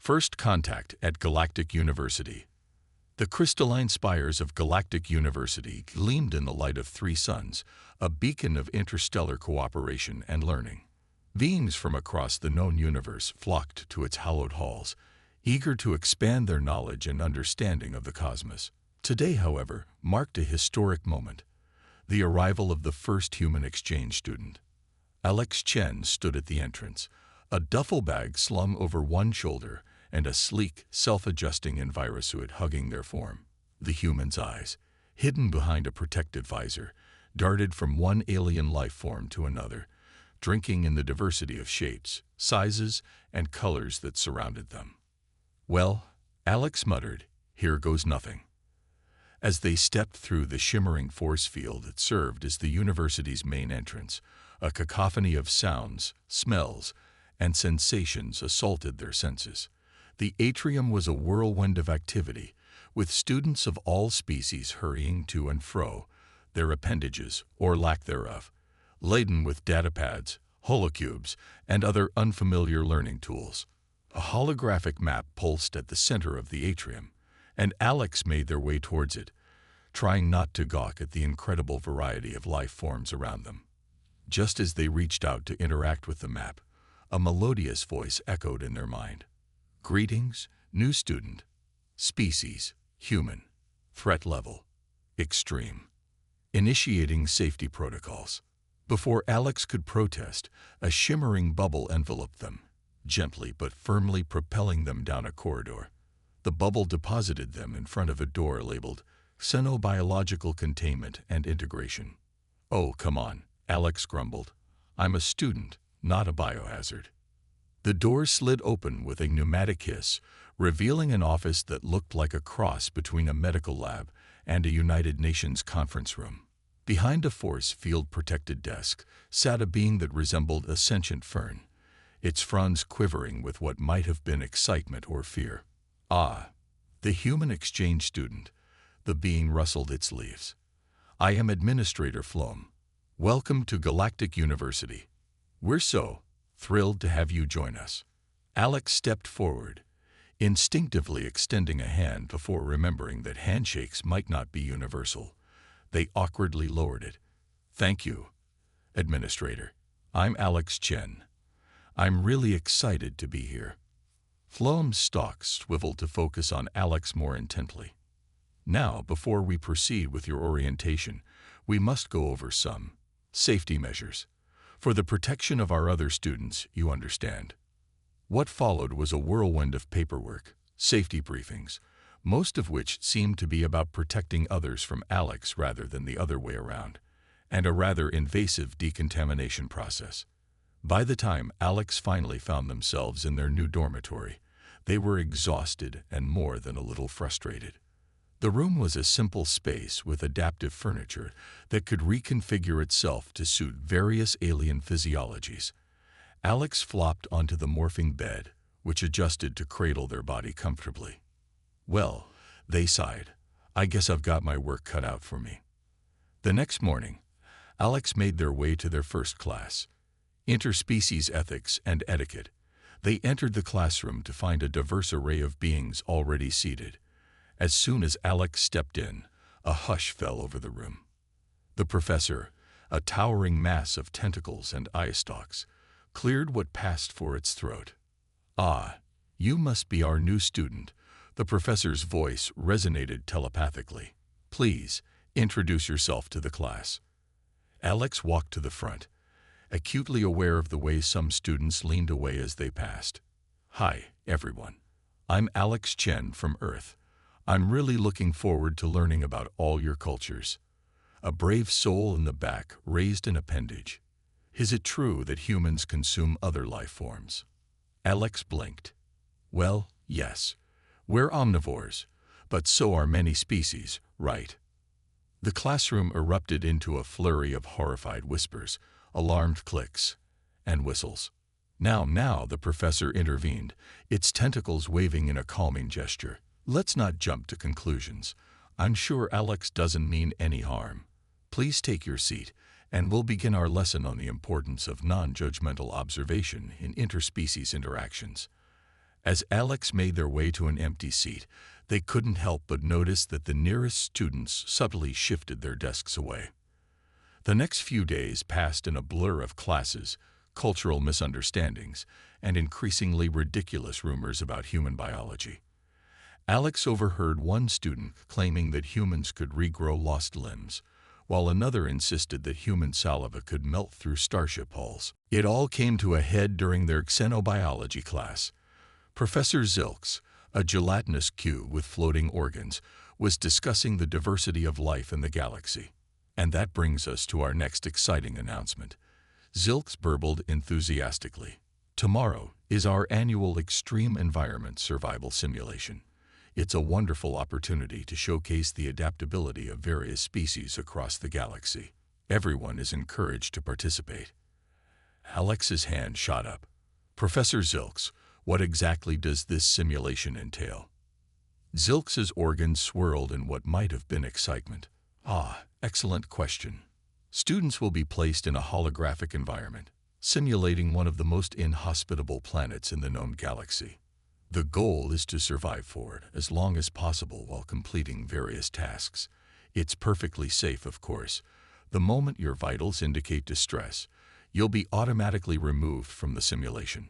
First contact at Galactic University. The crystalline spires of Galactic University gleamed in the light of three suns, a beacon of interstellar cooperation and learning. Beings from across the known universe flocked to its hallowed halls, eager to expand their knowledge and understanding of the cosmos. Today, however, marked a historic moment: the arrival of the first human exchange student. Alex Chen stood at the entrance, a duffel bag slung over one shoulder and a sleek, self-adjusting envirosuit hugging their form. The human's eyes, hidden behind a protective visor, darted from one alien life form to another, drinking in the diversity of shapes, sizes, and colors that surrounded them. "Well," Alex muttered, "here goes nothing." As they stepped through the shimmering force field that served as the university's main entrance, a cacophony of sounds, smells, and sensations assaulted their senses. The atrium was a whirlwind of activity, with students of all species hurrying to and fro, their appendages, or lack thereof, laden with datapads, holocubes, and other unfamiliar learning tools. A holographic map pulsed at the center of the atrium, and Alex made their way towards it, trying not to gawk at the incredible variety of life forms around them. Just as they reached out to interact with the map, a melodious voice echoed in their mind. "Greetings, new student. Species, human. Threat level, extreme. Initiating safety protocols." Before Alex could protest, a shimmering bubble enveloped them, gently but firmly propelling them down a corridor. The bubble deposited them in front of a door labeled Xenobiological Containment and Integration. "Oh, come on," Alex grumbled. "I'm a student, not a biohazard." The door slid open with a pneumatic hiss, revealing an office that looked like a cross between a medical lab and a United Nations conference room. Behind a force field-protected desk sat a being that resembled a sentient fern, its fronds quivering with what might have been excitement or fear. "Ah, the human exchange student," the being rustled its leaves. "I am Administrator Flom. Welcome to Galactic University. We're so thrilled to have you join us." Alex stepped forward, instinctively extending a hand before remembering that handshakes might not be universal. They awkwardly lowered it. "Thank you, Administrator. I'm Alex Chen. I'm really excited to be here." Flom's stalk swiveled to focus on Alex more intently. "Now, before we proceed with your orientation, we must go over some safety measures. For the protection of our other students, you understand." What followed was a whirlwind of paperwork, safety briefings, most of which seemed to be about protecting others from Alex rather than the other way around, and a rather invasive decontamination process. By the time Alex finally found themselves in their new dormitory, they were exhausted and more than a little frustrated. The room was a simple space with adaptive furniture that could reconfigure itself to suit various alien physiologies. Alex flopped onto the morphing bed, which adjusted to cradle their body comfortably. "Well," they sighed, "I guess I've got my work cut out for me." The next morning, Alex made their way to their first class, Interspecies Ethics and Etiquette. They entered the classroom to find a diverse array of beings already seated. As soon as Alex stepped in, a hush fell over the room. The professor, a towering mass of tentacles and eye stalks, cleared what passed for its throat. "Ah, you must be our new student." The professor's voice resonated telepathically. "Please, introduce yourself to the class." Alex walked to the front, acutely aware of the way some students leaned away as they passed. "Hi, everyone. I'm Alex Chen from Earth. I'm really looking forward to learning about all your cultures." A brave soul in the back raised an appendage. "Is it true that humans consume other life forms?" Alex blinked. "Well, yes. We're omnivores, but so are many species, right?" The classroom erupted into a flurry of horrified whispers, alarmed clicks, and whistles. Now, the professor intervened, its tentacles waving in a calming gesture. "Let's not jump to conclusions. I'm sure Alex doesn't mean any harm. Please take your seat, and we'll begin our lesson on the importance of non-judgmental observation in interspecies interactions." As Alex made their way to an empty seat, they couldn't help but notice that the nearest students subtly shifted their desks away. The next few days passed in a blur of classes, cultural misunderstandings, and increasingly ridiculous rumors about human biology. Alex overheard one student claiming that humans could regrow lost limbs, while another insisted that human saliva could melt through starship hulls. It all came to a head during their xenobiology class. Professor Zilks, a gelatinous cube with floating organs, was discussing the diversity of life in the galaxy. And that brings us to our next exciting announcement. Zilks burbled enthusiastically. Tomorrow is our annual Extreme Environment Survival Simulation. It's a wonderful opportunity to showcase the adaptability of various species across the galaxy. Everyone is encouraged to participate. Alex's hand shot up. Professor Zilks, what exactly does this simulation entail? Zilks's organs swirled in what might have been excitement. Excellent question. Students will be placed in a holographic environment, simulating one of the most inhospitable planets in the known galaxy. The goal is to survive for it as long as possible while completing various tasks. It's perfectly safe, of course. The moment your vitals indicate distress, you'll be automatically removed from the simulation.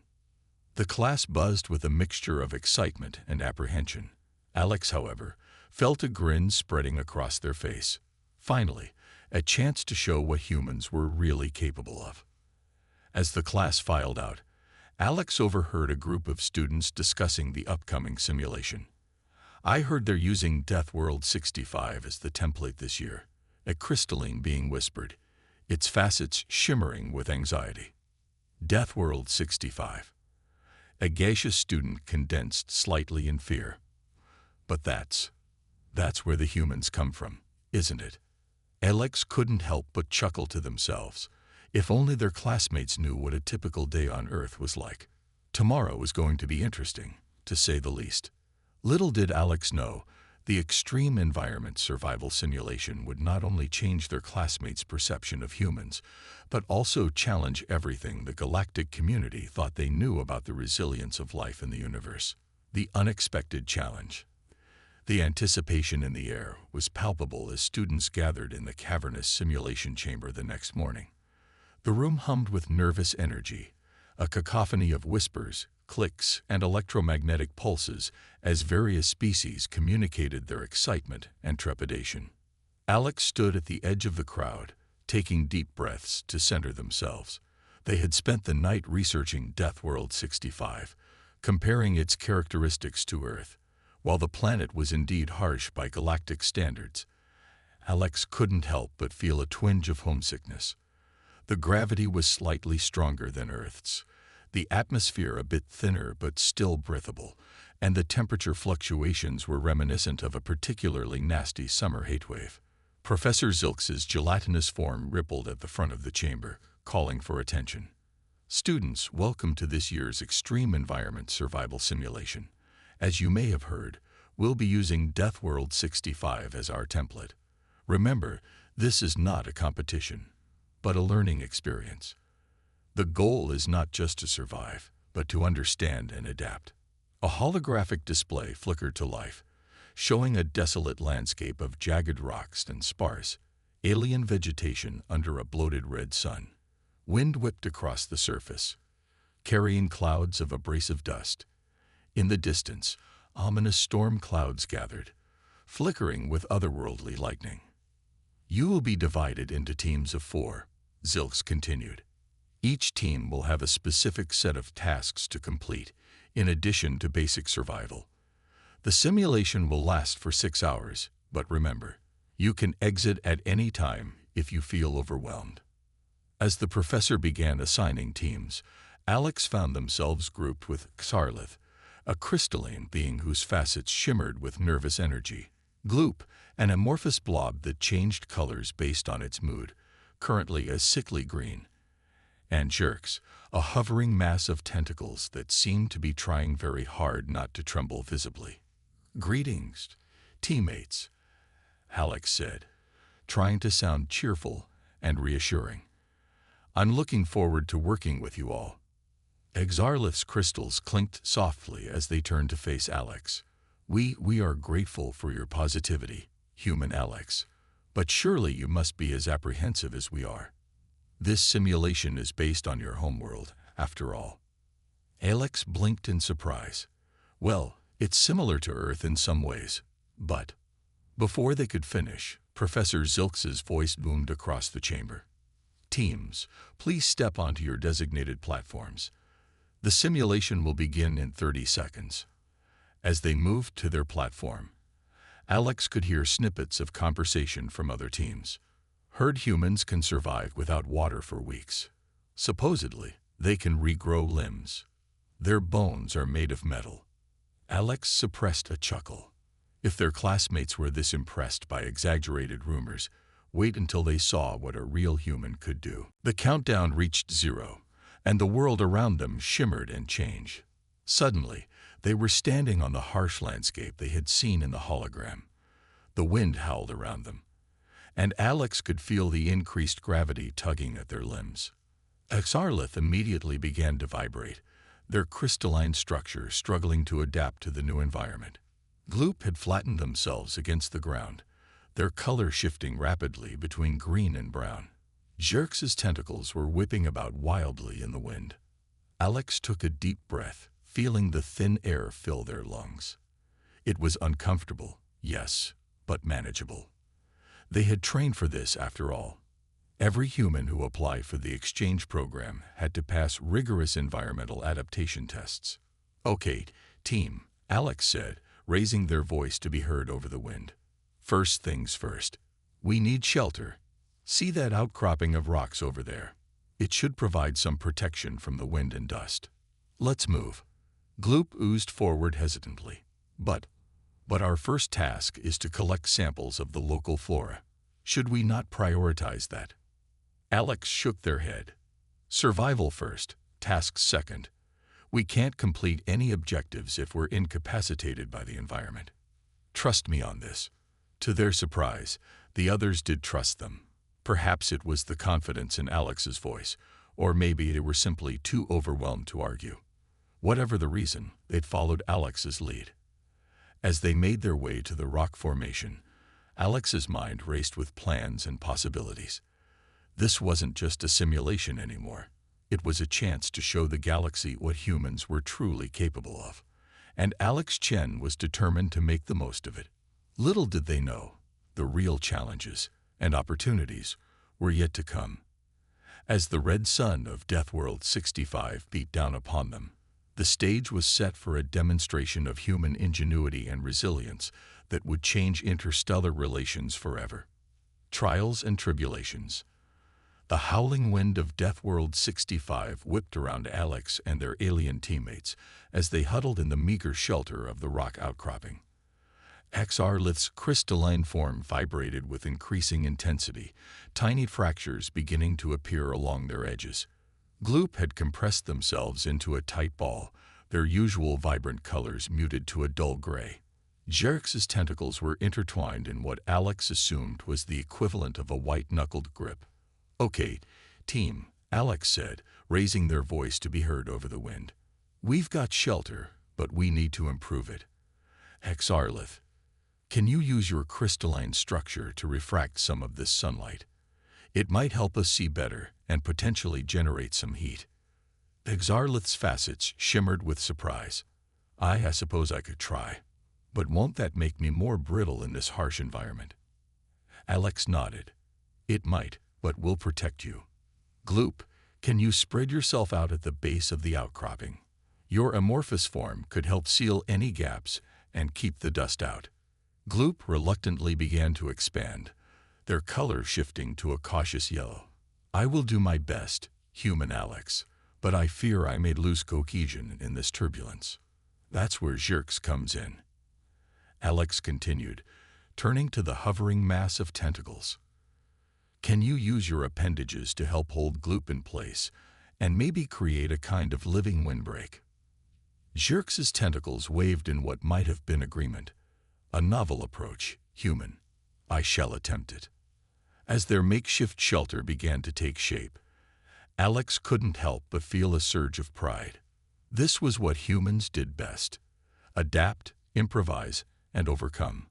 The class buzzed with a mixture of excitement and apprehension. Alex, however, felt a grin spreading across their face. Finally, a chance to show what humans were really capable of. As the class filed out, Alex overheard a group of students discussing the upcoming simulation. I heard they're using Deathworld 65 as the template this year, a crystalline being whispered, its facets shimmering with anxiety. Deathworld 65. A gaseous student condensed slightly in fear. But that's where the humans come from, isn't it? Alex couldn't help but chuckle to themselves. If only their classmates knew what a typical day on Earth was like. Tomorrow was going to be interesting, to say the least. Little did Alex know, the Extreme Environment Survival Simulation would not only change their classmates' perception of humans, but also challenge everything the galactic community thought they knew about the resilience of life in the universe. The unexpected challenge. The anticipation in the air was palpable as students gathered in the cavernous simulation chamber the next morning. The room hummed with nervous energy, a cacophony of whispers, clicks, and electromagnetic pulses as various species communicated their excitement and trepidation. Alex stood at the edge of the crowd, taking deep breaths to center themselves. They had spent the night researching Deathworld 65, comparing its characteristics to Earth. While the planet was indeed harsh by galactic standards, Alex couldn't help but feel a twinge of homesickness. The gravity was slightly stronger than Earth's, the atmosphere a bit thinner but still breathable, and the temperature fluctuations were reminiscent of a particularly nasty summer heatwave. Professor Zilks's gelatinous form rippled at the front of the chamber, calling for attention. Students, welcome to this year's Extreme Environment Survival Simulation. As you may have heard, we'll be using Deathworld 65 as our template. Remember, this is not a competition, but a learning experience. The goal is not just to survive, but to understand and adapt. A holographic display flickered to life, showing a desolate landscape of jagged rocks and sparse, alien vegetation under a bloated red sun. Wind whipped across the surface, carrying clouds of abrasive dust. In the distance, ominous storm clouds gathered, flickering with otherworldly lightning. You will be divided into teams of 4, Zilks continued. Each team will have a specific set of tasks to complete, in addition to basic survival. The simulation will last for 6 hours, but remember, you can exit at any time if you feel overwhelmed. As the professor began assigning teams, Alex found themselves grouped with Xarlith, a crystalline being whose facets shimmered with nervous energy. Gloop, an amorphous blob that changed colors based on its mood, currently a sickly green. And Jerks, a hovering mass of tentacles that seemed to be trying very hard not to tremble visibly. Greetings, teammates, Alex said, trying to sound cheerful and reassuring. I'm looking forward to working with you all. Exarlith's crystals clinked softly as they turned to face Alex. We are grateful for your positivity, human Alex. But surely you must be as apprehensive as we are. This simulation is based on your homeworld, after all. Alex blinked in surprise. Well, it's similar to Earth in some ways, but... Before they could finish, Professor Zilks's voice boomed across the chamber. Teams, please step onto your designated platforms. The simulation will begin in 30 seconds. As they moved to their platform, Alex could hear snippets of conversation from other teams. Herd humans can survive without water for weeks. Supposedly, they can regrow limbs. Their bones are made of metal. Alex suppressed a chuckle. If their classmates were this impressed by exaggerated rumors, wait until they saw what a real human could do. The countdown reached 0, and the world around them shimmered and changed. Suddenly, they were standing on the harsh landscape they had seen in the hologram. The wind howled around them, and Alex could feel the increased gravity tugging at their limbs. Exarlith immediately began to vibrate, their crystalline structure struggling to adapt to the new environment. Gloop had flattened themselves against the ground, their color shifting rapidly between green and brown. Jerx's tentacles were whipping about wildly in the wind. Alex took a deep breath, feeling the thin air fill their lungs. It was uncomfortable, yes, but manageable. They had trained for this after all. Every human who applied for the exchange program had to pass rigorous environmental adaptation tests. Okay, team, Alex said, raising their voice to be heard over the wind. First things first. We need shelter. See that outcropping of rocks over there? It should provide some protection from the wind and dust. Let's move. Gloop oozed forward hesitantly. But our first task is to collect samples of the local flora. Should we not prioritize that? Alex shook their head. Survival first, tasks second. We can't complete any objectives if we're incapacitated by the environment. Trust me on this. To their surprise, the others did trust them. Perhaps it was the confidence in Alex's voice, or maybe they were simply too overwhelmed to argue. Whatever the reason, they'd followed Alex's lead. As they made their way to the rock formation, Alex's mind raced with plans and possibilities. This wasn't just a simulation anymore. It was a chance to show the galaxy what humans were truly capable of, and Alex Chen was determined to make the most of it. Little did they know, the real challenges and opportunities were yet to come. As the red sun of Deathworld 65 beat down upon them, the stage was set for a demonstration of human ingenuity and resilience that would change interstellar relations forever. Trials and tribulations. The howling wind of Deathworld 65 whipped around Alex and their alien teammates as they huddled in the meager shelter of the rock outcropping. Exarlith's crystalline form vibrated with increasing intensity, tiny fractures beginning to appear along their edges. Gloop had compressed themselves into a tight ball, their usual vibrant colors muted to a dull gray. Jerx's tentacles were intertwined in what Alex assumed was the equivalent of a white-knuckled grip. Okay, team, Alex said, raising their voice to be heard over the wind. We've got shelter, but we need to improve it. Exarlith, can you use your crystalline structure to refract some of this sunlight? It might help us see better and potentially generate some heat. Exarlith's facets shimmered with surprise. I suppose I could try, but won't that make me more brittle in this harsh environment? Alex nodded. It might, but we'll protect you. Gloop, can you spread yourself out at the base of the outcropping? Your amorphous form could help seal any gaps and keep the dust out. Gloop reluctantly began to expand, their color shifting to a cautious yellow. I will do my best, human Alex, but I fear I may lose cohesion in this turbulence. That's where Jerx comes in. Alex continued, turning to the hovering mass of tentacles. Can you use your appendages to help hold Gloop in place and maybe create a kind of living windbreak? Jerx's tentacles waved in what might have been agreement. A novel approach, human. I shall attempt it. As their makeshift shelter began to take shape, Alex couldn't help but feel a surge of pride. This was what humans did best: adapt, improvise, and overcome.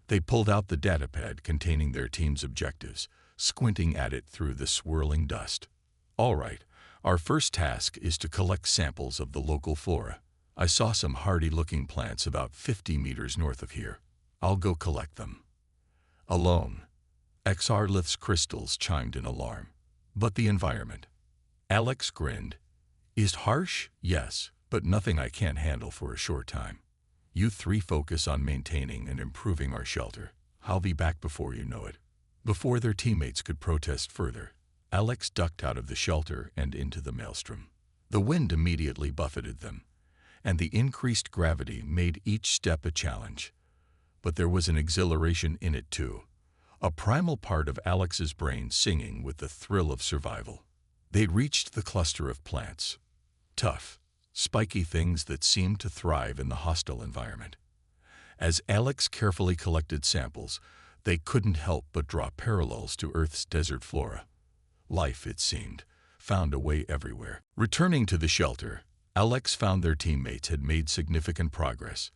They pulled out the datapad containing their team's objectives, squinting at it through the swirling dust. All right, our first task is to collect samples of the local flora. I saw some hardy-looking plants about 50 meters north of here. I'll go collect them. Alone. Xarlith's crystals chimed in alarm. But the environment? Alex grinned. Is harsh? Yes, but nothing I can't handle for a short time. You three focus on maintaining and improving our shelter. I'll be back before you know it. Before their teammates could protest further, Alex ducked out of the shelter and into the maelstrom. The wind immediately buffeted them, and the increased gravity made each step a challenge. But there was an exhilaration in it too, a primal part of Alex's brain singing with the thrill of survival. They'd reached the cluster of plants. Tough, spiky things that seemed to thrive in the hostile environment. As Alex carefully collected samples, they couldn't help but draw parallels to Earth's desert flora. Life, it seemed, found a way everywhere. Returning to the shelter, Alex found their teammates had made significant progress.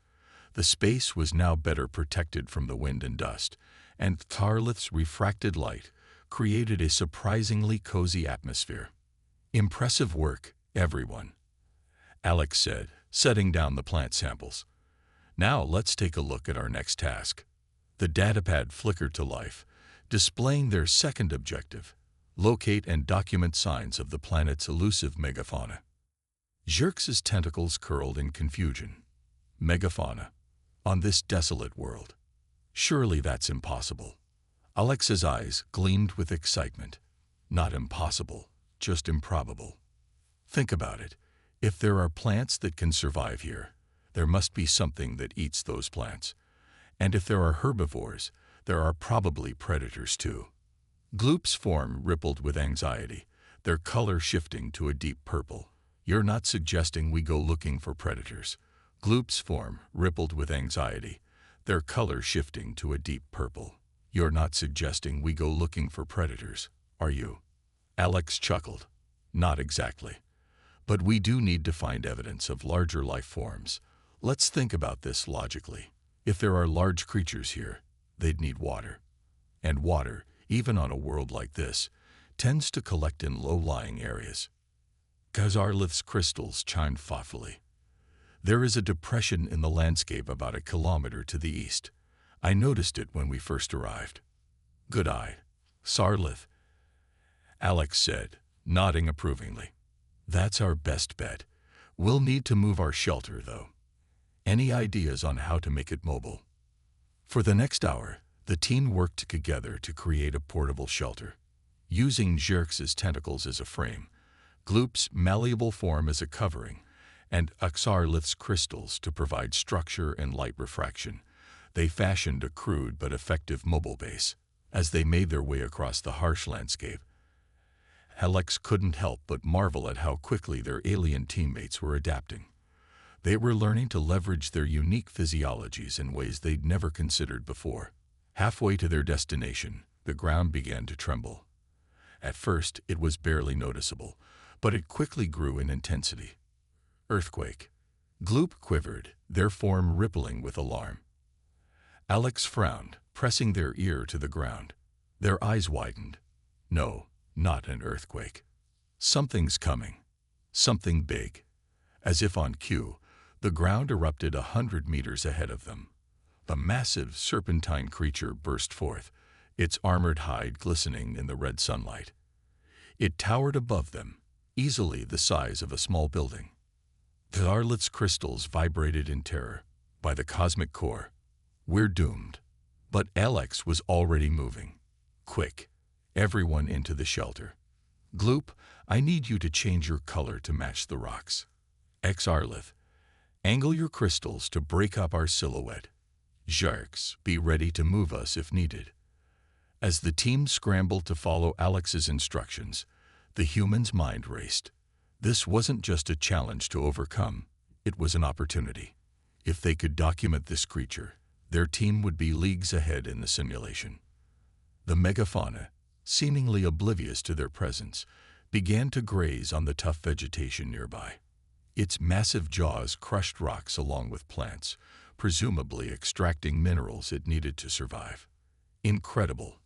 The space was now better protected from the wind and dust, and Xarlith's refracted light created a surprisingly cozy atmosphere. Impressive work, everyone, Alex said, setting down the plant samples. Now let's take a look at our next task. The datapad flickered to life, displaying their second objective: locate and document signs of the planet's elusive megafauna. Xerxes' tentacles curled in confusion. Megafauna? On this desolate world? Surely that's impossible. Alex's eyes gleamed with excitement. Not impossible, just improbable. Think about it. If there are plants that can survive here, there must be something that eats those plants. And if there are herbivores, there are probably predators too. Gloop's form rippled with anxiety, their color shifting to a deep purple. You're not suggesting we go looking for predators. Gloop's form rippled with anxiety, their color shifting to a deep purple. You're not suggesting we go looking for predators, are you? Alex chuckled. Not exactly. But we do need to find evidence of larger life forms. Let's think about this logically. If there are large creatures here, they'd need water. And water, even on a world like this, tends to collect in low-lying areas. Xarlith's crystals chimed thoughtfully. There is a depression in the landscape about 1 kilometer to the east. I noticed it when we first arrived. Good eye, Xarlith, Alex said, nodding approvingly. That's our best bet. We'll need to move our shelter, though. Any ideas on how to make it mobile? For the next hour, the team worked together to create a portable shelter. Using Xerxes' tentacles as a frame, Gloop's malleable form as a covering, and Xarlith's crystals to provide structure and light refraction, they fashioned a crude but effective mobile base. As they made their way across the harsh landscape, Alex couldn't help but marvel at how quickly their alien teammates were adapting. They were learning to leverage their unique physiologies in ways they'd never considered before. Halfway to their destination, the ground began to tremble. At first, it was barely noticeable, but it quickly grew in intensity. Earthquake. Gloop quivered, their form rippling with alarm. Alex frowned, pressing their ear to the ground. Their eyes widened. No, not an earthquake. Something's coming. Something big. As if on cue, the ground erupted 100 meters ahead of them. A massive serpentine creature burst forth, its armored hide glistening in the red sunlight. It towered above them, easily the size of a small building. Xarlith's crystals vibrated in terror. By the cosmic core, we're doomed. But Alex was already moving. Quick, everyone into the shelter. Gloop, I need you to change your color to match the rocks. Xarlith, angle your crystals to break up our silhouette. Xerx, be ready to move us if needed. As the team scrambled to follow Alex's instructions, the human's mind raced. This wasn't just a challenge to overcome, it was an opportunity. If they could document this creature, their team would be leagues ahead in the simulation. The megafauna, seemingly oblivious to their presence, began to graze on the tough vegetation nearby. Its massive jaws crushed rocks along with plants, presumably extracting minerals it needed to survive. Incredible,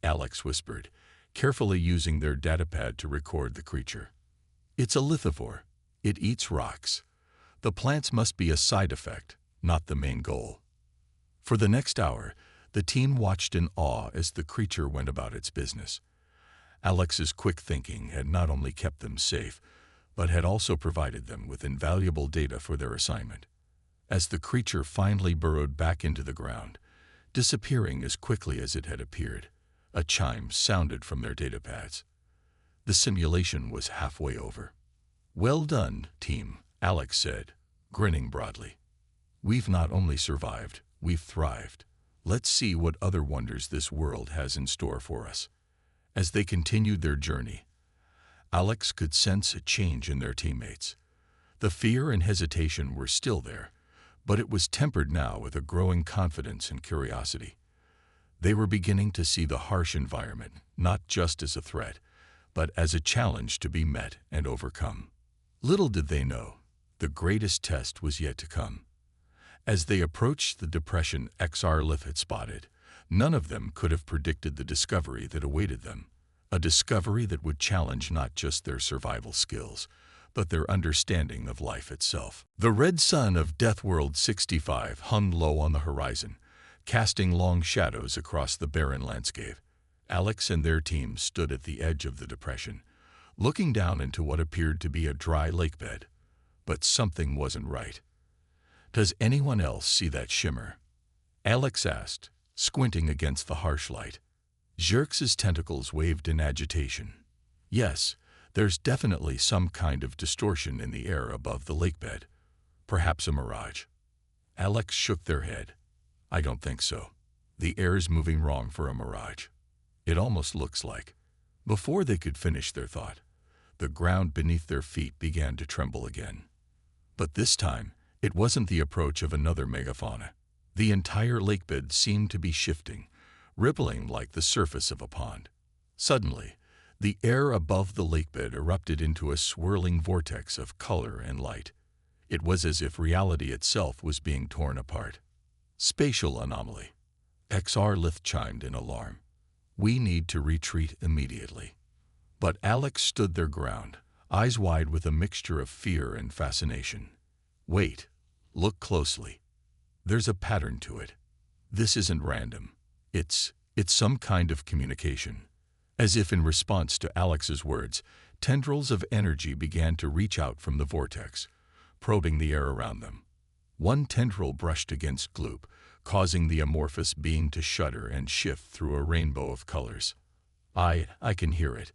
Alex whispered, carefully using their datapad to record the creature. It's a lithivore. It eats rocks. The plants must be a side effect, not the main goal. For the next hour, the team watched in awe as the creature went about its business. Alex's quick thinking had not only kept them safe, but had also provided them with invaluable data for their assignment. As the creature finally burrowed back into the ground, disappearing as quickly as it had appeared, a chime sounded from their datapads. The simulation was halfway over. "Well done, team," Alex said, grinning broadly. "We've not only survived, we've thrived. Let's see what other wonders this world has in store for us." As they continued their journey, Alex could sense a change in their teammates. The fear and hesitation were still there, but it was tempered now with a growing confidence and curiosity. They were beginning to see the harsh environment not just as a threat, but as a challenge to be met and overcome. Little did they know, the greatest test was yet to come. As they approached the depression XR had spotted, none of them could have predicted the discovery that awaited them, a discovery that would challenge not just their survival skills, but their understanding of life itself. The red sun of Deathworld 65 hung low on the horizon, casting long shadows across the barren landscape. Alex and their team stood at the edge of the depression, looking down into what appeared to be a dry lake bed. But something wasn't right. "Does anyone else see that shimmer?" Alex asked, squinting against the harsh light. Xerx's tentacles waved in agitation. "Yes, there's definitely some kind of distortion in the air above the lake bed. Perhaps a mirage." Alex shook their head. "I don't think so. The air's moving wrong for a mirage. It almost looks like." Before they could finish their thought, the ground beneath their feet began to tremble again. But this time, it wasn't the approach of another megafauna. The entire lakebed seemed to be shifting, rippling like the surface of a pond. Suddenly, the air above the lakebed erupted into a swirling vortex of color and light. It was as if reality itself was being torn apart. "Spatial anomaly." XR chimed in alarm. "We need to retreat immediately." But Alex stood their ground, eyes wide with a mixture of fear and fascination. "Wait, look closely. There's a pattern to it. This isn't random. It's some kind of communication." As if in response to Alex's words, tendrils of energy began to reach out from the vortex, probing the air around them. One tendril brushed against Gloop, causing the amorphous being to shudder and shift through a rainbow of colors. I can hear it,"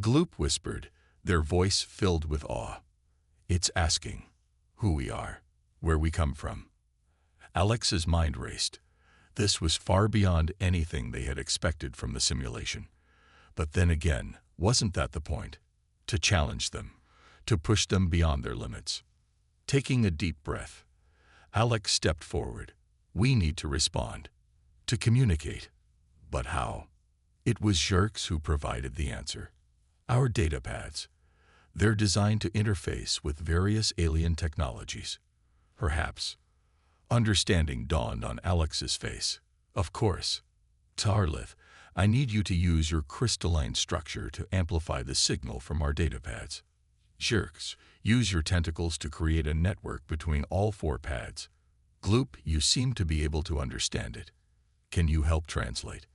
Gloop whispered, their voice filled with awe. "It's asking who we are, where we come from." Alex's mind raced. This was far beyond anything they had expected from the simulation. But then again, wasn't that the point? To challenge them, to push them beyond their limits. Taking a deep breath, Alex stepped forward. "We need to respond, to communicate." But how? It was Xerx who provided the answer. "Our datapads. They're designed to interface with various alien technologies." Perhaps. Understanding dawned on Alex's face. "Of course. Tarlith, I need you to use your crystalline structure to amplify the signal from our datapads. Xerx, use your tentacles to create a network between all 4 pads. Gloop, you seem to be able to understand it. Can you help translate?"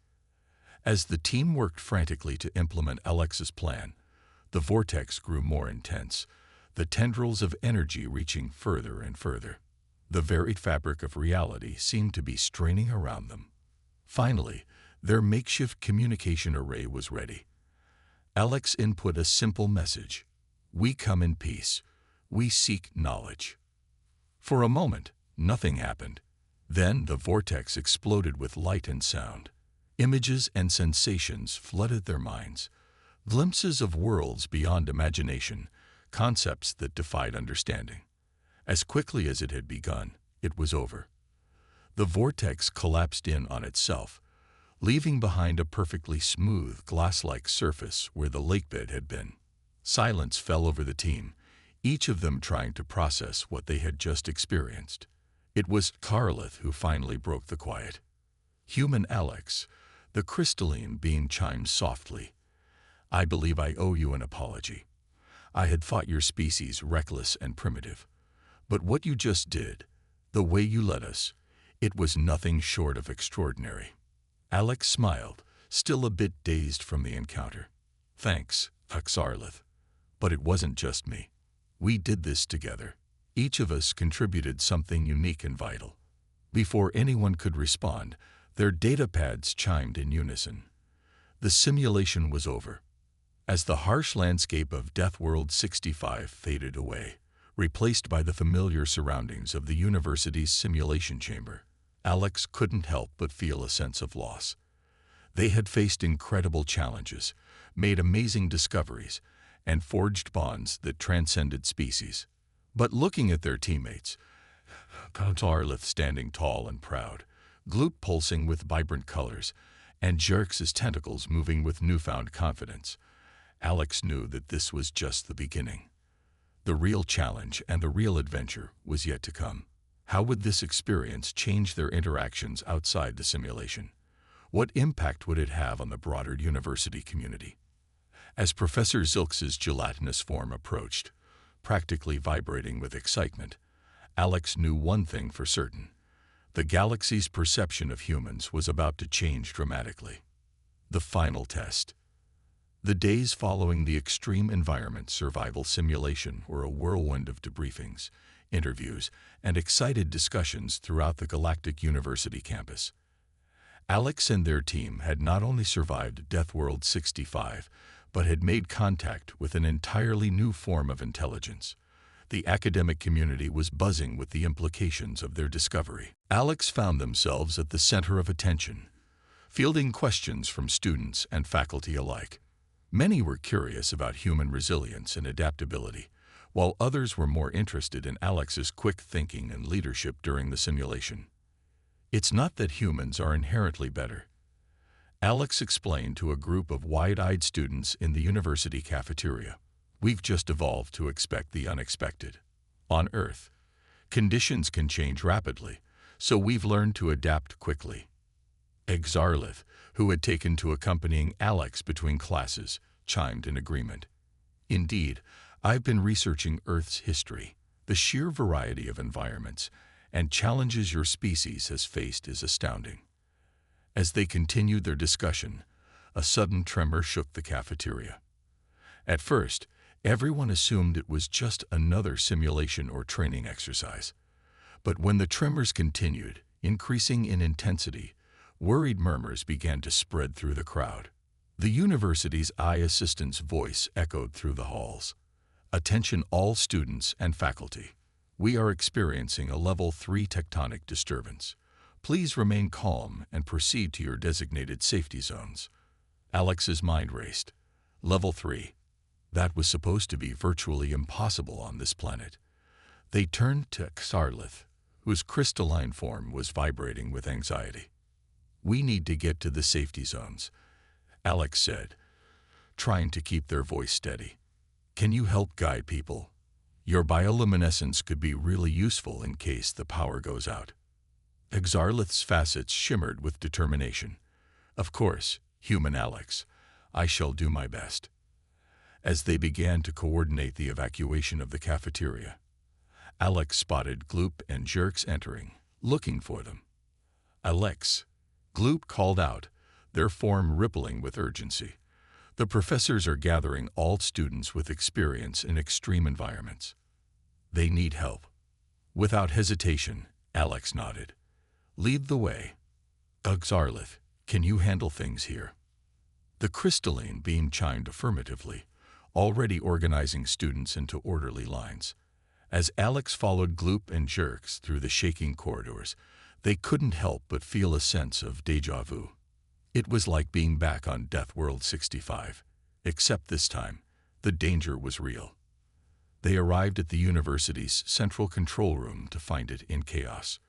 As the team worked frantically to implement Alex's plan, the vortex grew more intense, the tendrils of energy reaching further and further. The varied fabric of reality seemed to be straining around them. Finally, their makeshift communication array was ready. Alex input a simple message. "We come in peace. We seek knowledge." For a moment, nothing happened. Then the vortex exploded with light and sound. Images and sensations flooded their minds. Glimpses of worlds beyond imagination, concepts that defied understanding. As quickly as it had begun, it was over. The vortex collapsed in on itself, leaving behind a perfectly smooth, glass-like surface where the lakebed had been. Silence fell over the team, each of them trying to process what they had just experienced. It was Carlith who finally broke the quiet. "Human Alex," the crystalline being chimed softly. "I believe I owe you an apology. I had thought your species reckless and primitive. But what you just did, the way you led us, it was nothing short of extraordinary." Alex smiled, still a bit dazed from the encounter. "Thanks, Carlith. But it wasn't just me. We did this together. Each of us contributed something unique and vital." Before anyone could respond, their datapads chimed in unison. The simulation was over. As the harsh landscape of Deathworld 65 faded away, replaced by the familiar surroundings of the university's simulation chamber, Alex couldn't help but feel a sense of loss. They had faced incredible challenges, made amazing discoveries, and forged bonds that transcended species. But looking at their teammates, Carlith standing tall and proud, Gloop pulsing with vibrant colors, and Jerks' tentacles moving with newfound confidence, Alex knew that this was just the beginning. The real challenge and the real adventure was yet to come. How would this experience change their interactions outside the simulation? What impact would it have on the broader university community? As Professor Zilks's gelatinous form approached, practically vibrating with excitement, Alex knew one thing for certain. The galaxy's perception of humans was about to change dramatically. The final test. The days following the extreme environment survival simulation were a whirlwind of debriefings, interviews, and excited discussions throughout the Galactic University campus. Alex and their team had not only survived Deathworld 65, but had made contact with an entirely new form of intelligence. The academic community was buzzing with the implications of their discovery. Alex found themselves at the center of attention, fielding questions from students and faculty alike. Many were curious about human resilience and adaptability, while others were more interested in Alex's quick thinking and leadership during the simulation. "It's not that humans are inherently better," Alex explained to a group of wide-eyed students in the university cafeteria. "We've just evolved to expect the unexpected. On Earth, conditions can change rapidly, so we've learned to adapt quickly." Exarlith, who had taken to accompanying Alex between classes, chimed in agreement. "Indeed, I've been researching Earth's history. The sheer variety of environments and challenges your species has faced is astounding." As they continued their discussion, a sudden tremor shook the cafeteria. At first, everyone assumed it was just another simulation or training exercise. But when the tremors continued, increasing in intensity, worried murmurs began to spread through the crowd. The university's eye assistant's voice echoed through the halls. "Attention all students and faculty. We are experiencing a level 3 tectonic disturbance. Please remain calm and proceed to your designated safety zones." Alex's mind raced. Level 3. That was supposed to be virtually impossible on this planet. They turned to Xarlith, whose crystalline form was vibrating with anxiety. "We need to get to the safety zones," Alex said, trying to keep their voice steady. "Can you help guide people? Your bioluminescence could be really useful in case the power goes out." Exarlith's facets shimmered with determination. "Of course, human Alex. I shall do my best." As they began to coordinate the evacuation of the cafeteria, Alex spotted Gloop and Jerks entering, looking for them. "Alex," Gloop called out, their form rippling with urgency. "The professors are gathering all students with experience in extreme environments. They need help." Without hesitation, Alex nodded. "Lead the way. Xarlith, can you handle things here?" The crystalline beam chimed affirmatively, already organizing students into orderly lines. As Alex followed Gloop and Jerks through the shaking corridors, they couldn't help but feel a sense of déjà vu. It was like being back on Deathworld 65, except this time, the danger was real. They arrived at the university's central control room to find it in chaos.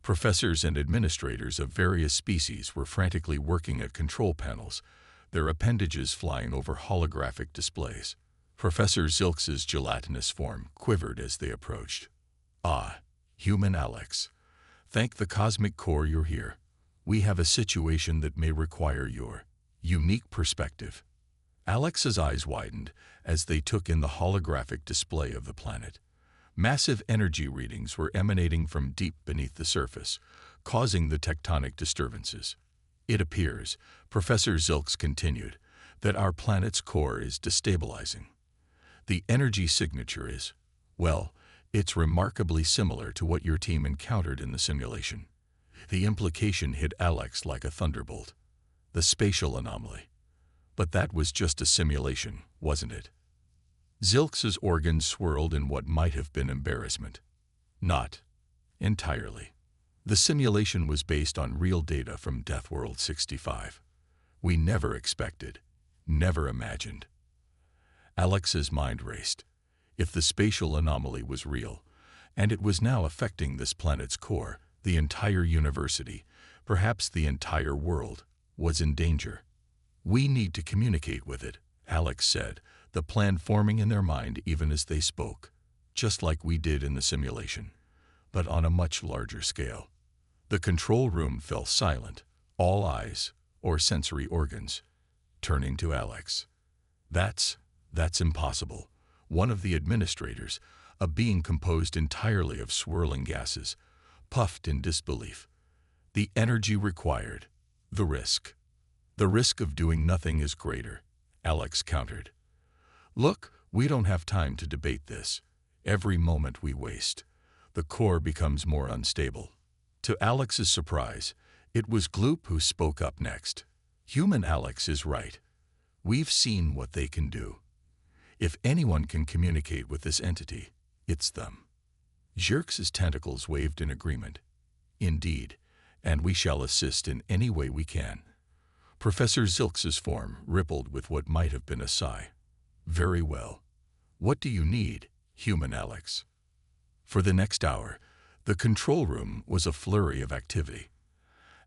Professors and administrators of various species were frantically working at control panels, their appendages flying over holographic displays. Professor Zilks's gelatinous form quivered as they approached. "Ah, human Alex. Thank the cosmic core you're here. We have a situation that may require your unique perspective." Alex's eyes widened as they took in the holographic display of the planet. Massive energy readings were emanating from deep beneath the surface, causing the tectonic disturbances. "It appears," Professor Zilks continued, "that our planet's core is destabilizing. The energy signature is, well, it's remarkably similar to what your team encountered in the simulation." The implication hit Alex like a thunderbolt. The spatial anomaly. But that was just a simulation, wasn't it? Zilks's organs swirled in what might have been embarrassment. Not entirely. The simulation was based on real data from Deathworld 65. We never expected, never imagined. Alex's mind raced. If the spatial anomaly was real, and it was now affecting this planet's core, the entire university, perhaps the entire world, was in danger. "We need to communicate with it," Alex said, the plan forming in their mind even as they spoke, "just like we did in the simulation, but on a much larger scale." The control room fell silent, all eyes, or sensory organs, turning to Alex. That's impossible." One of the administrators, a being composed entirely of swirling gases, puffed in disbelief. "The energy required, the risk. The risk of doing nothing is greater," Alex countered. "Look, we don't have time to debate this. Every moment we waste, the core becomes more unstable." To Alex's surprise, it was Gloop who spoke up next. "Human Alex is right. We've seen what they can do. If anyone can communicate with this entity, it's them." Zirks's tentacles waved in agreement. "Indeed, and we shall assist in any way we can." Professor Zilks's form rippled with what might have been a sigh. "Very well. What do you need, human Alex?" For the next hour, the control room was a flurry of activity.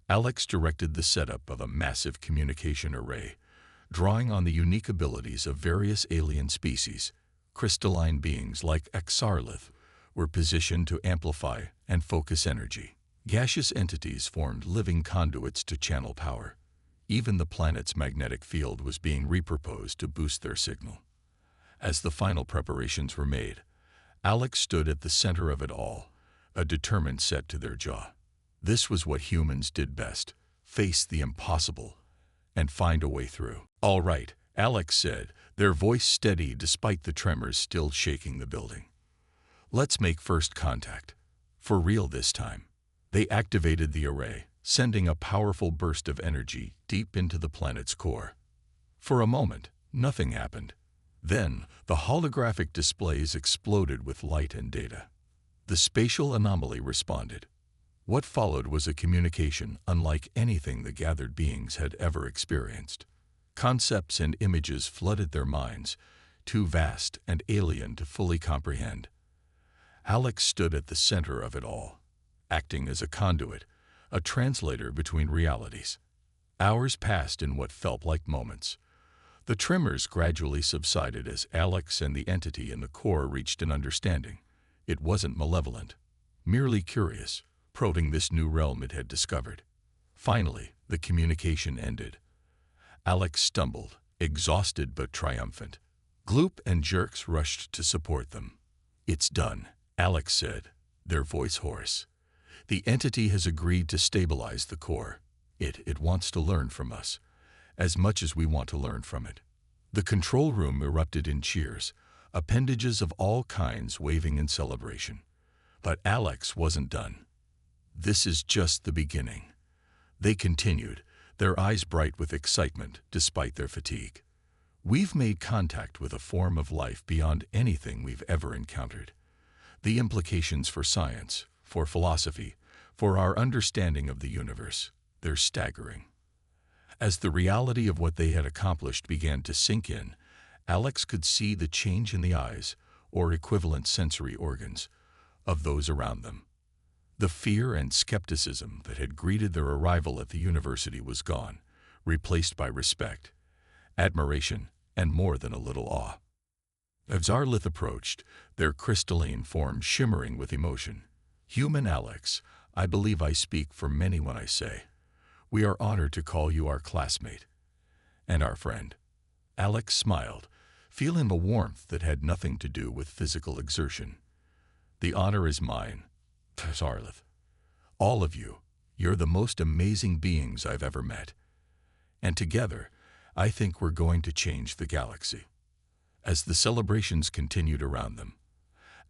Alex directed the setup of a massive communication array, drawing on the unique abilities of various alien species. Crystalline beings like Xarlith were positioned to amplify and focus energy. Gaseous entities formed living conduits to channel power. Even the planet's magnetic field was being repurposed to boost their signal. As the final preparations were made, Alex stood at the center of it all, a determined set to their jaw. This was what humans did best: face the impossible and find a way through. "All right," Alex said, their voice steady despite the tremors still shaking the building. "Let's make first contact. For real this time." They activated the array, sending a powerful burst of energy deep into the planet's core. For a moment, nothing happened. Then, the holographic displays exploded with light and data. The spatial anomaly responded. What followed was a communication unlike anything the gathered beings had ever experienced. Concepts and images flooded their minds, too vast and alien to fully comprehend. Alex stood at the center of it all, acting as a conduit, a translator between realities. Hours passed in what felt like moments. The tremors gradually subsided as Alex and the entity in the core reached an understanding. It wasn't malevolent, merely curious, probing this new realm it had discovered. Finally, the communication ended. Alex stumbled, exhausted but triumphant. Gloop and Zirks rushed to support them. "It's done," Alex said, their voice hoarse. "The entity has agreed to stabilize the core. It wants to learn from us, as much as we want to learn from it." The control room erupted in cheers, appendages of all kinds waving in celebration. But Alex wasn't done. "This is just the beginning." They continued, their eyes bright with excitement despite their fatigue. "We've made contact with a form of life beyond anything we've ever encountered. The implications for science, for philosophy, for our understanding of the universe, they're staggering." As the reality of what they had accomplished began to sink in, Alex could see the change in the eyes, or equivalent sensory organs, of those around them. The fear and skepticism that had greeted their arrival at the university was gone, replaced by respect, admiration, and more than a little awe. As Zarlith approached, their crystalline form shimmering with emotion. Human Alex, I believe I speak for many when I say, we are honored to call you our classmate and our friend. Alex smiled, feeling a warmth that had nothing to do with physical exertion. The honor is mine, Zarlith. All of you, you're the most amazing beings I've ever met. And together, I think we're going to change the galaxy. As the celebrations continued around them,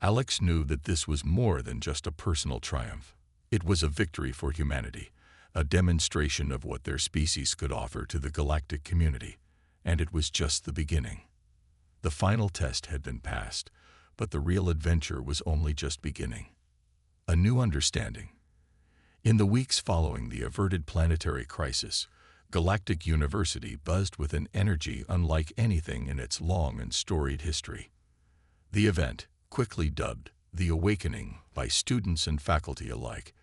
Alex knew that this was more than just a personal triumph. It was a victory for humanity, a demonstration of what their species could offer to the galactic community, and it was just the beginning. The final test had been passed, but the real adventure was only just beginning. A new understanding. In the weeks following the averted planetary crisis, Galactic University buzzed with an energy unlike anything in its long and storied history. The event, quickly dubbed The Awakening by students and faculty alike,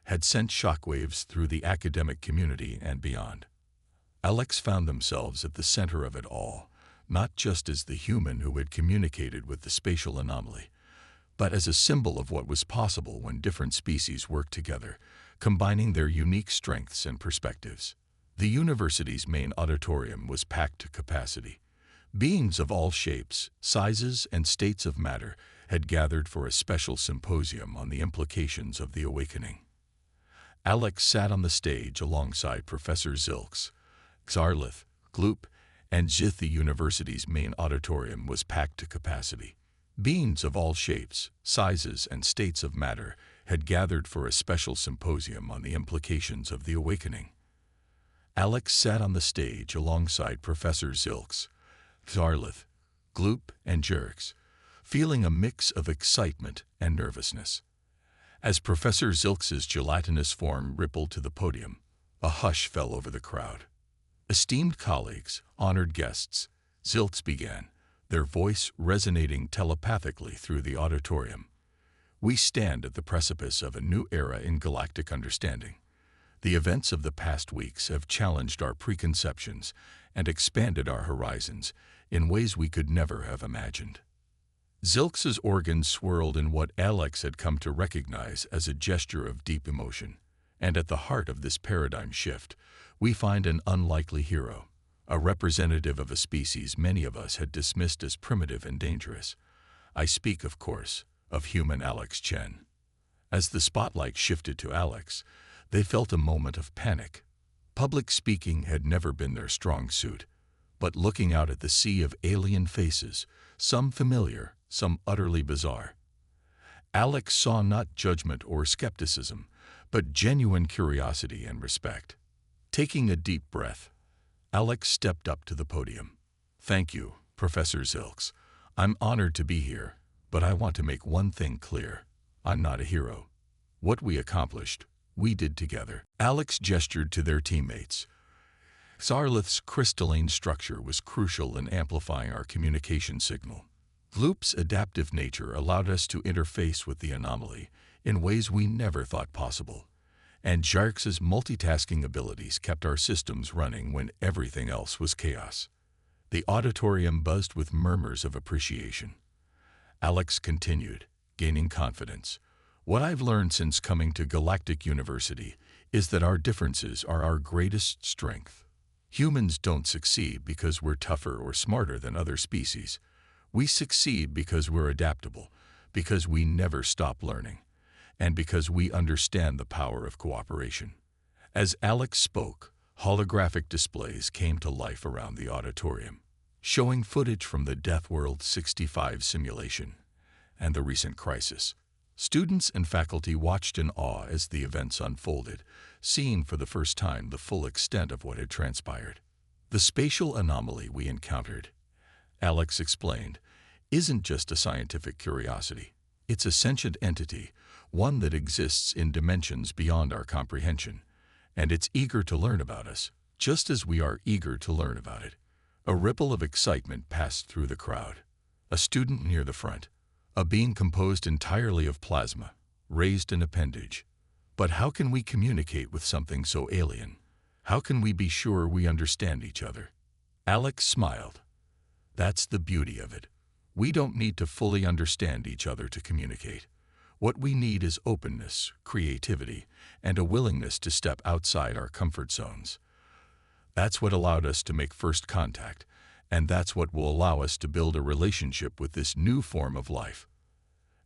had sent shockwaves through the academic community and beyond. Alex found themselves at the center of it all, not just as the human who had communicated with the spatial anomaly, but as a symbol of what was possible when different species worked together, combining their unique strengths and perspectives. The university's main auditorium was packed to capacity. Beings of all shapes, sizes, and states of matter had gathered for a special symposium on the implications of the awakening. Alex sat on the stage alongside Professor Zilks, Zarlith, Gloop, and Zith. The university's main auditorium was packed to capacity. Beings of all shapes, sizes, and states of matter had gathered for a special symposium on the implications of the awakening. Alex sat on the stage alongside Professor Zilks, Zarlith, Gloop, and Jerks, feeling a mix of excitement and nervousness. As Professor Zilks's gelatinous form rippled to the podium, a hush fell over the crowd. Esteemed colleagues, honored guests, Zilks began, their voice resonating telepathically through the auditorium. We stand at the precipice of a new era in galactic understanding. The events of the past weeks have challenged our preconceptions and expanded our horizons in ways we could never have imagined. Zilks's organs swirled in what Alex had come to recognize as a gesture of deep emotion. And at the heart of this paradigm shift, we find an unlikely hero, a representative of a species many of us had dismissed as primitive and dangerous. I speak, of course, of human Alex Chen. As the spotlight shifted to Alex, they felt a moment of panic. Public speaking had never been their strong suit, but looking out at the sea of alien faces, some familiar, some utterly bizarre, Alex saw not judgment or skepticism, but genuine curiosity and respect. Taking a deep breath, Alex stepped up to the podium. Thank you, Professor Zilks. I'm honored to be here, but I want to make one thing clear. I'm not a hero. What we accomplished, we did together. Alex gestured to their teammates. Zarlith's crystalline structure was crucial in amplifying our communication signal. Gloop's adaptive nature allowed us to interface with the anomaly in ways we never thought possible, and Jarx's multitasking abilities kept our systems running when everything else was chaos. The auditorium buzzed with murmurs of appreciation. Alex continued, gaining confidence. What I've learned since coming to Galactic University is that our differences are our greatest strength. Humans don't succeed because we're tougher or smarter than other species. We succeed because we're adaptable, because we never stop learning, and because we understand the power of cooperation. As Alex spoke, holographic displays came to life around the auditorium, showing footage from the Deathworld 65 simulation and the recent crisis. Students and faculty watched in awe as the events unfolded, seeing for the first time the full extent of what had transpired. The spatial anomaly we encountered, Alex explained, isn't just a scientific curiosity. It's a sentient entity, one that exists in dimensions beyond our comprehension, and it's eager to learn about us, just as we are eager to learn about it. A ripple of excitement passed through the crowd. A student near the front, a being composed entirely of plasma, raised an appendage. But how can we communicate with something so alien? How can we be sure we understand each other? Alex smiled. That's the beauty of it. We don't need to fully understand each other to communicate. What we need is openness, creativity, and a willingness to step outside our comfort zones. That's what allowed us to make first contact, and that's what will allow us to build a relationship with this new form of life.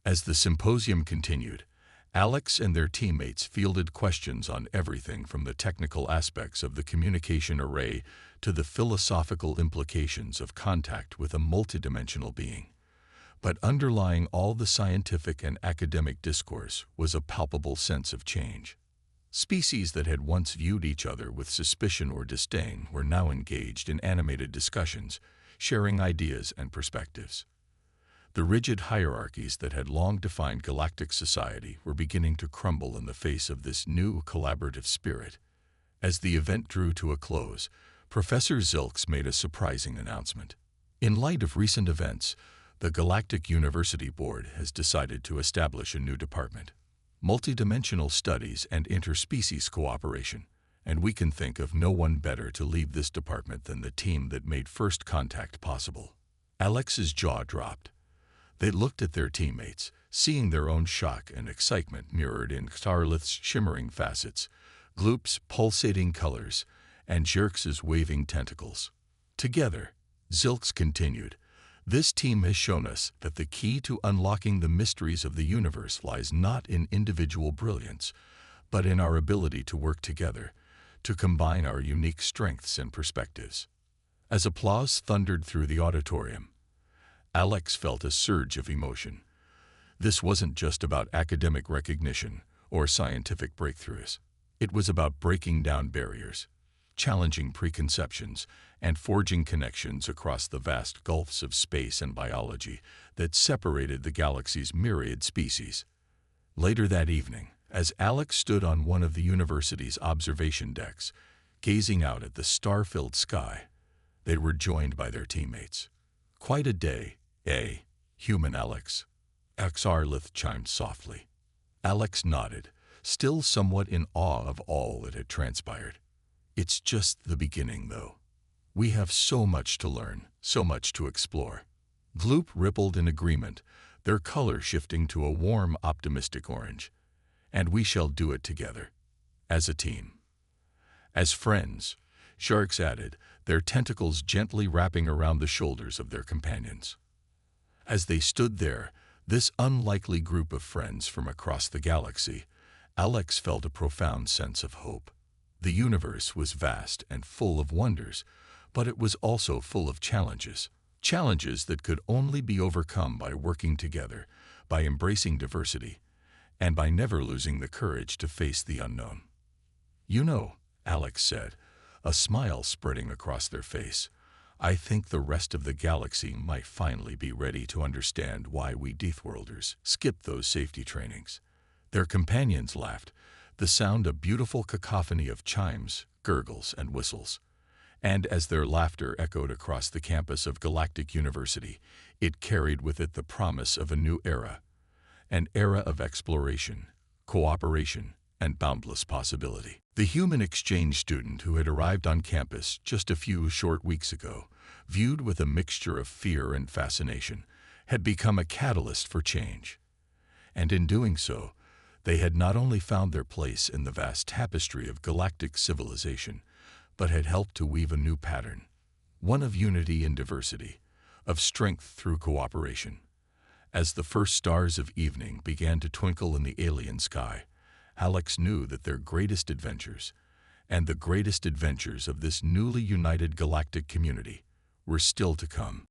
As the symposium continued, Alex and their teammates fielded questions on everything from the technical aspects of the communication array to the philosophical implications of contact with a multidimensional being. But underlying all the scientific and academic discourse was a palpable sense of change. Species that had once viewed each other with suspicion or disdain were now engaged in animated discussions, sharing ideas and perspectives. The rigid hierarchies that had long defined galactic society were beginning to crumble in the face of this new collaborative spirit. As the event drew to a close, Professor Zilks made a surprising announcement. In light of recent events, the Galactic University Board has decided to establish a new department, multidimensional studies and interspecies cooperation, and we can think of no one better to lead this department than the team that made first contact possible. Alex's jaw dropped. They looked at their teammates, seeing their own shock and excitement mirrored in Starlith's shimmering facets, Gloop's pulsating colors, and Jerx's waving tentacles. Together, Zilks continued, this team has shown us that the key to unlocking the mysteries of the universe lies not in individual brilliance, but in our ability to work together, to combine our unique strengths and perspectives. As applause thundered through the auditorium, Alex felt a surge of emotion. This wasn't just about academic recognition or scientific breakthroughs. It was about breaking down barriers, challenging preconceptions, and forging connections across the vast gulfs of space and biology that separated the galaxy's myriad species. Later that evening, as Alex stood on one of the university's observation decks, gazing out at the star-filled sky, they were joined by their teammates. Quite a day, eh, human Alex? Starlith chimed softly. Alex nodded, still somewhat in awe of all that had transpired. It's just the beginning, though. We have so much to learn, so much to explore. Gloop rippled in agreement, their color shifting to a warm, optimistic orange. And we shall do it together, as a team. As friends, Sharks added, their tentacles gently wrapping around the shoulders of their companions. As they stood there, this unlikely group of friends from across the galaxy, Alex felt a profound sense of hope. The universe was vast and full of wonders, but it was also full of challenges. Challenges that could only be overcome by working together, by embracing diversity, and by never losing the courage to face the unknown. You know, Alex said, a smile spreading across their face, I think the rest of the galaxy might finally be ready to understand why we Deathworlders skipped those safety trainings. Their companions laughed, the sound a beautiful cacophony of chimes, gurgles, and whistles. And as their laughter echoed across the campus of Galactic University, it carried with it the promise of a new era, an era of exploration, cooperation, and boundless possibility. The human exchange student who had arrived on campus just a few short weeks ago, viewed with a mixture of fear and fascination, had become a catalyst for change. And in doing so, they had not only found their place in the vast tapestry of galactic civilization, but had helped to weave a new pattern, one of unity in diversity, of strength through cooperation. As the first stars of evening began to twinkle in the alien sky, Alex knew that their greatest adventures, and the greatest adventures of this newly united galactic community, were still to come.